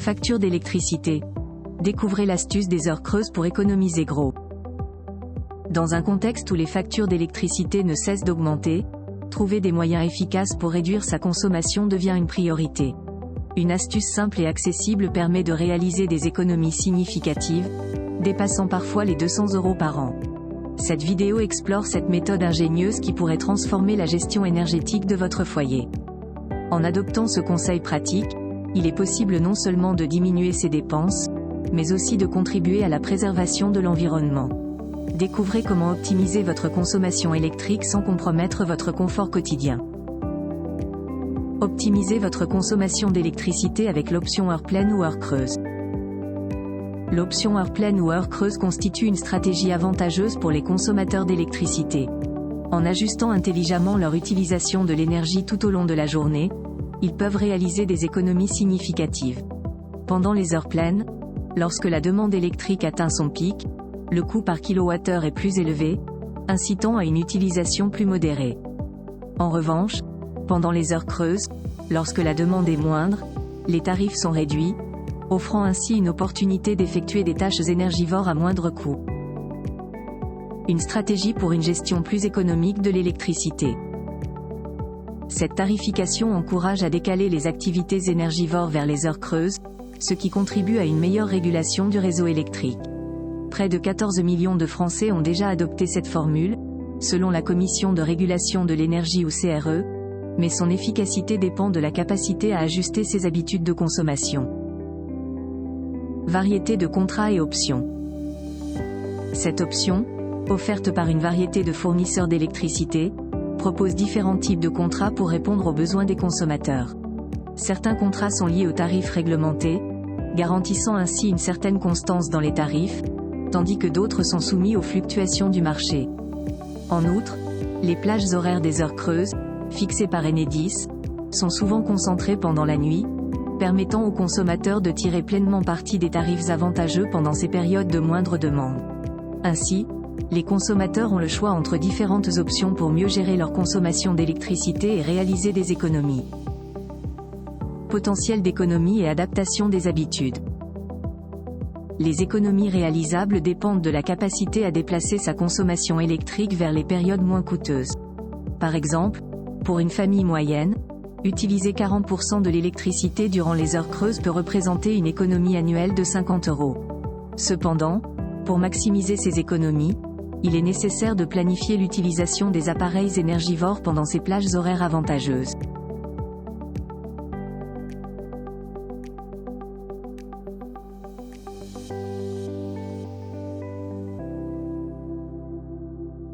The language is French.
Facture d'électricité. Découvrez l'astuce des heures creuses pour économiser gros. Dans un contexte où les factures d'électricité ne cessent d'augmenter, trouver des moyens efficaces pour réduire sa consommation devient une priorité. Une astuce simple et accessible permet de réaliser des économies significatives, dépassant parfois les 200 € par an. Cette vidéo explore cette méthode ingénieuse qui pourrait transformer la gestion énergétique de votre foyer. En adoptant ce conseil pratique, il est possible non seulement de diminuer ses dépenses, mais aussi de contribuer à la préservation de l'environnement. Découvrez comment optimiser votre consommation électrique sans compromettre votre confort quotidien. Optimisez votre consommation d'électricité avec l'option heure pleine ou heure creuse. L'option heure pleine ou heure creuse constitue une stratégie avantageuse pour les consommateurs d'électricité. En ajustant intelligemment leur utilisation de l'énergie tout au long de la journée, ils peuvent réaliser des économies significatives. Pendant les heures pleines, lorsque la demande électrique atteint son pic, le coût par kilowattheure est plus élevé, incitant à une utilisation plus modérée. En revanche, pendant les heures creuses, lorsque la demande est moindre, les tarifs sont réduits, offrant ainsi une opportunité d'effectuer des tâches énergivores à moindre coût. Une stratégie pour une gestion plus économique de l'électricité. Cette tarification encourage à décaler les activités énergivores vers les heures creuses, ce qui contribue à une meilleure régulation du réseau électrique. Près de 14 millions de Français ont déjà adopté cette formule, selon la Commission de régulation de l'énergie ou CRE, mais son efficacité dépend de la capacité à ajuster ses habitudes de consommation. Variété de contrats et options. Cette option, offerte par une variété de fournisseurs d'électricité, propose différents types de contrats pour répondre aux besoins des consommateurs. Certains contrats sont liés aux tarifs réglementés, garantissant ainsi une certaine constance dans les tarifs, tandis que d'autres sont soumis aux fluctuations du marché. En outre, les plages horaires des heures creuses, fixées par Enedis, sont souvent concentrées pendant la nuit, permettant aux consommateurs de tirer pleinement parti des tarifs avantageux pendant ces périodes de moindre demande. Ainsi, les consommateurs ont le choix entre différentes options pour mieux gérer leur consommation d'électricité et réaliser des économies. Potentiel d'économie et adaptation des habitudes. Les économies réalisables dépendent de la capacité à déplacer sa consommation électrique vers les périodes moins coûteuses. Par exemple, pour une famille moyenne, utiliser 40% de l'électricité durant les heures creuses peut représenter une économie annuelle de 50 €. Cependant, pour maximiser ces économies, il est nécessaire de planifier l'utilisation des appareils énergivores pendant ces plages horaires avantageuses.